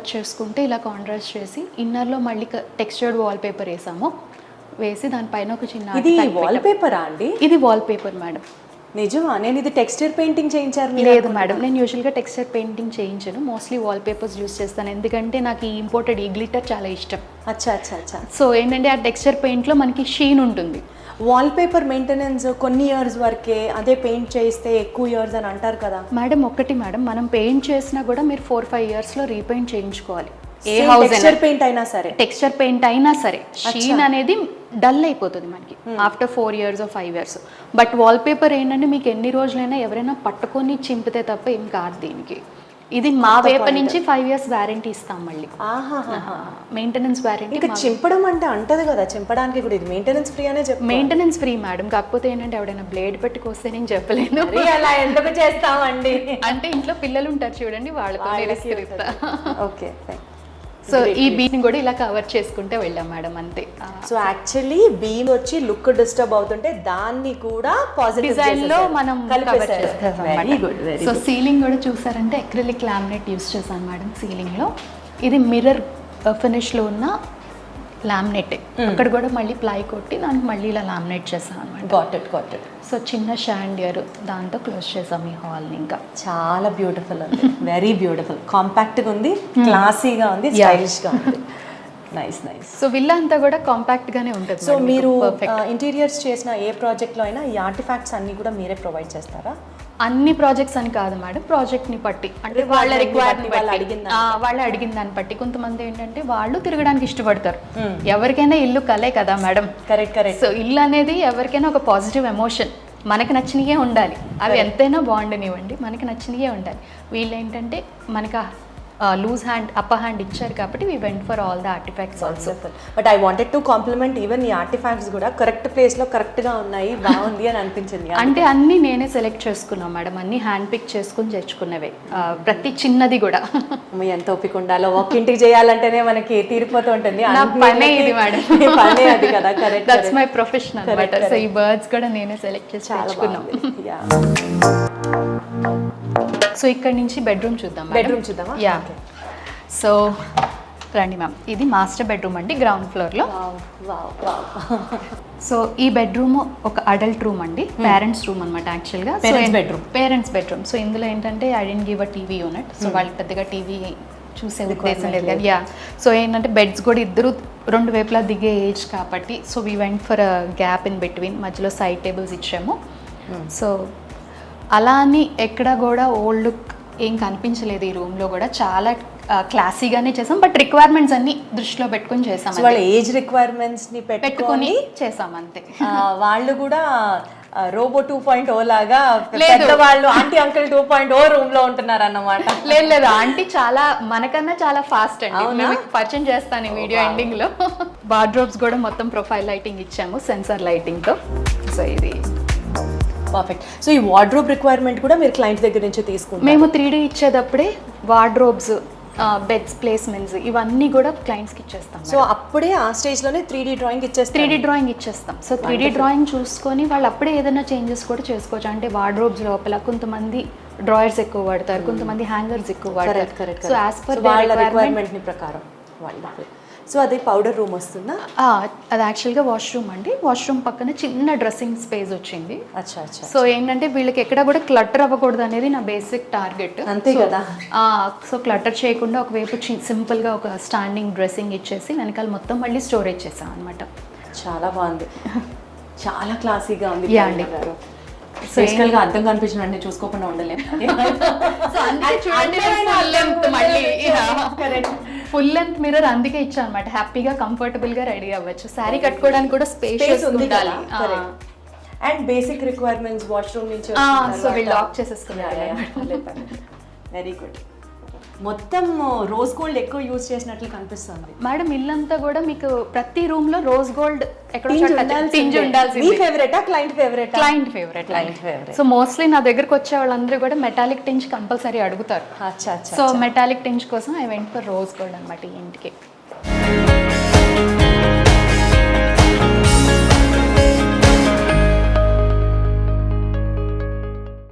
Work చేసుకుంటే ఇలా contrast చేసి ఇన్నర్లో మళ్ళీ టెక్స్చర్డ్ వాల్ పేపర్ వేసాము. వేసి దానిపైన ఒక చిన్న ఇది వాల్ పేపరా అండి? ఇది వాల్ పేపర్ మేడం. నిజమా? నేను ఇది టెక్స్చర్ పెయింటింగ్ చేయించారు. లేదు మేడం, నేను యూజువల్గా టెక్స్చర్ పెయింటింగ్ చేయించను, మోస్ట్లీ వాల్ పేపర్స్ యూస్ చేస్తాను. ఎందుకంటే నాకు ఈ ఇంపోర్టెడ్ ఈ గ్లిటర్ చాలా ఇష్టం. అచ్చా అచ్చా అచ్చా. సో ఏంటంటే ఆ టెక్స్చర్ పెయింట్లో మనకి షీన్ ఉంటుంది. వాల్ పేపర్ మెయింటెనెన్స్ కొన్ని ఇయర్స్ వరకే, అదే పెయింట్ చేస్తే ఎక్కువ ఇయర్స్ అని అంటారు కదా మేడం. ఒకటి మేడం, మనం పెయింట్ చేసినా కూడా మీరు 4-5 ఇయర్స్లో రీపెయింట్ చేయించుకోవాలి. ఏ హౌస్ టెక్స్చర్ పెయింట్ అయినా సరే, టెక్స్చర్ పెయింట్ అయినా సరే షీన్ అనేది డల్ అయిపోతుంది మనకి after 4 years or 5 years. But wall paper ఏంటంటే మీకు ఎన్ని రోజులైనా ఎవరైనా పట్టుకొని చింపితే తప్ప ఏం కాదు దీనికి. ఇది మా వైపు నుంచి 5 years వారంటీ ఇస్తాం. మళ్ళీ మెయింటెనెన్స్ వారంటీ. చింపడం అంటే అంటది కదా, చింపడానికి కూడా ఇది మెయింటెనెన్స్ ఫ్రీ అనే చెప్పి. మెయింటెనెన్స్ ఫ్రీ మేడం, కాకపోతే ఏంటంటే ఎవడైనా బ్లేడ్ పెట్టుకొస్తే నేను చెప్పలేను. అలా ఎందుకు చేస్తామండి అంటే ఇంట్లో పిల్లలు ఉంటారు చూడండి, వాళ్ళతో ఓకే. సో ఈ బీని కూడా ఇలా కవర్ చేసుకుంటే వెళ్ళాం మేడం, అంతే. సో యాక్చువల్లీ బీమ్ వచ్చి లుక్ డిస్టర్బ్ అవుతుంటే దాన్ని కూడా పాజిటివ్ డిజైన్ లో మనం కవర్ చేస్తాం. సో సీలింగ్ కూడా చూసారంటే అక్రిలిక్ లామినేట్ యూస్ చేశాను మేడం సీలింగ్ లో. ఇది మిర్రర్ ఫినిష్ లో ఉన్న లామినేట్. అక్కడ కూడా మళ్ళీ ప్లై కొట్టి దానికి మళ్ళీ ఇలా లామినేట్ చేసాం అనమాట. Got it. సో చిన్న షాండియర్ దాంతో క్లోజ్ చేసాం ఈ హాల్ని. ఇంకా చాలా బ్యూటిఫుల్ అండి, వెరీ బ్యూటిఫుల్. కాంపాక్ట్గా ఉంది, క్లాసీగా ఉంది, స్టైలిష్గా ఉంది. నైస్. సో విల్లా అంతా కూడా కాంపాక్ట్ గానే ఉంటుంది. సో మీరు ఇంటీరియర్స్ చేసిన ఏ ప్రాజెక్ట్లో అయినా ఈ ఆర్టిఫాక్ట్స్ అన్ని కూడా మీరే ప్రొవైడ్ చేస్తారా? అన్ని ప్రాజెక్ట్స్ అని కాదు మేడం, ప్రాజెక్ట్ని బట్టి, అంటే వాళ్ళ రిక్వైర్మెంట్ వాళ్ళు అడిగిన దాన్ని బట్టి. కొంతమంది ఏంటంటే వాళ్ళు తిరగడానికి ఇష్టపడతారు. ఎవరికైనా ఇల్లు కలే కదా మేడం. కరెక్ట్. సో ఇల్లు అనేది ఎవరికైనా ఒక పాజిటివ్ ఎమోషన్. మనకి నచ్చినయే ఉండాలి, అవి ఎంతైనా బాగుండనివ్వండి, మనకి నచ్చినయే ఉండాలి. వీళ్ళు ఏంటంటే మనకి లూజ్ హ్యాండ్ అప్పర్ హ్యాండ్ ఇచ్చారు కాబట్టి we went for all the artifacts also. But I wanted to compliment even ఈ ఆర్టిఫాక్ట్స్ కూడా కరెక్ట్ ప్లేస్ లో కరెక్ట్ గా ఉన్నాయి, బాగుంది అని అనిపించింది. అంటే అన్ని నేనే సెలెక్ట్ చేసుకున్నాం మేడం, అన్ని హ్యాండ్ పిక్ చేసుకుని తెచ్చుకున్నవే, ప్రతి చిన్నది కూడా. ఎంత ఓపిక ఉండాలో, ఒక ఇంటికి చేయాలంటేనే మనకి తీరిపోతూ ఉంటుంది. పనే ఇది మేడం, పనే అది కదా. కరెక్ట్, దట్స్ మై ప్రొఫెషన్ అన్నమాట. సో ఈ బర్డ్స్ కూడా నేనే సెలెక్ట్ చేసి తెచ్చుకున్నాం. సో ఇక్కడ నుంచి బెడ్రూమ్ చూద్దాం. చూద్దామా? యా. సో రండి మ్యామ్, ఇది మాస్టర్ బెడ్రూమ్ అండి, గ్రౌండ్ ఫ్లోర్లో. సో ఈ బెడ్రూమ్ ఒక అడల్ట్ రూమ్ అండి, పేరెంట్స్ రూమ్ అనమాట యాక్చువల్గా. Parents bedroom. సో ఇందులో ఏంటంటే I didn't give a TV unit. So వాళ్ళు పెద్దగా టీవీ చూసే ఉద్దేశం లేదు కదా. యా. సో ఏంటంటే బెడ్స్ కూడా ఇద్దరు 2 వైపులా దిగే ఏజ్ కాబట్టి, so we went for a gap in between, మధ్యలో సైడ్ టేబుల్స్ ఇచ్చాము. సో అలా అని ఎక్కడ కూడా ఓల్డ్ లుక్ ఏం కనిపించలేదు ఈ రూమ్లో కూడా. చాలా క్లాసీగానే చేసాం, బట్ రిక్వైర్మెంట్స్ అన్ని దృష్టిలో పెట్టుకుని చేసాం. వాళ్ళ ఏజ్ రిక్వైర్మెంట్స్ ని పెట్టుకొని చేసాం అంతే. వాళ్ళు కూడా రోబో 2.0 లాగా వాళ్ళు ఆంటీ అంకుల్ 2.0 రూమ్ లో ఉంటున్నారు అన్నమాట. లేదు, ఆంటీ చాలా మనకన్నా చాలా ఫాస్ట్ అండి. మేము పరిచయం చేస్తాను ఈ వీడియో ఎండింగ్ లో. వార్డ్రోబ్స్ కూడా మొత్తం ప్రొఫైల్ లైటింగ్ ఇచ్చాము, సెన్సార్ లైటింగ్ తో. సో ఇది పర్ఫెక్ట్. సో ఈ వార్డ్రోబ్ రిక్వైర్మెంట్ కూడా మీరు క్లయింట్ దగ్గర నుంచి తీసుకుంటారు? మేము 3D ఇచ్చేటప్పుడే వార్డ్రోబ్స్, బెడ్స్ ప్లేస్మెంట్స్ ఇవన్నీ కూడా క్లయింట్స్కి ఇచ్చేస్తాం. సో అప్పుడే ఆ స్టేజ్లోనే 3D డ్రాయింగ్ ఇచ్చేస్తాం. సో 3D డ్రాయింగ్ చూసుకొని వాళ్ళు అప్పుడే ఏదైనా చేంజెస్ కూడా చేసుకోవచ్చు. అంటే వార్డ్రోబ్స్ లోపల కొంతమంది డ్రాయర్స్ ఎక్కువ వాడతారు, కొంతమంది హ్యాంగర్స్ ఎక్కువ వాడతారు. సో యాజ్ పర్ వాళ్ళ రిక్వైర్మెంట్ ప్రకారం వాళ్ళు. సో అది పౌడర్ రూమ్ వస్తుందా? అది యాక్చువల్గా వాష్రూమ్ అండి. వాష్రూమ్ పక్కన చిన్న డ్రెస్సింగ్ స్పేస్ వచ్చింది. సో ఏంటంటే వీళ్ళకి ఎక్కడ కూడా క్లటర్ అవ్వకూడదు అనేది నా బేసిక్ టార్గెట్. అంతే కదా. సో క్లటర్ చేయకుండా ఒకవైపు సింపుల్గా ఒక స్టాండింగ్ డ్రెస్సింగ్ ఇచ్చేసి వెనకాల మొత్తం మళ్ళీ స్టోరేజ్ చేసాం అనమాట. చాలా బాగుంది, చాలా క్లాసీగా ఉంది. యా అండి. బేసికల్ గా అర్థం కనిపించినట్టు చూసుకోకుండా ఉండలేము. ఫుల్ లెంత్ మిర్రర్ అందుకే ఇచ్చా అనమాట, హ్యాపీగా కంఫర్టబుల్ గా రెడీ అవ్వచ్చు. శారీ కట్టుకోవడానికి కూడా స్పేస్ ఉండాలి. అండ్ బేసిక్ రిక్వైర్మెంట్స్ వాష్రూమ్ నుంచి సో వీళ్ళు లాక్ చేసేసుకున్నారు. Very good. మొత్తం రోజ్ గోల్డ్ ఎక్కువ యూజ్ చేసినట్లు కనిపిస్తుంది మేడం. ఇల్లంతా కూడా మీకు ప్రతి రూమ్ లో rose gold client favourite. So mostly నా దగ్గరకు వచ్చే వాళ్ళందరూ కూడా మెటాలిక్ టింజ్ కంపల్సరీ అడుగుతారు. సో మెటాలిక్ టింజ్ కోసం I went for rose gold అనమాట ఈ ఇంటికి.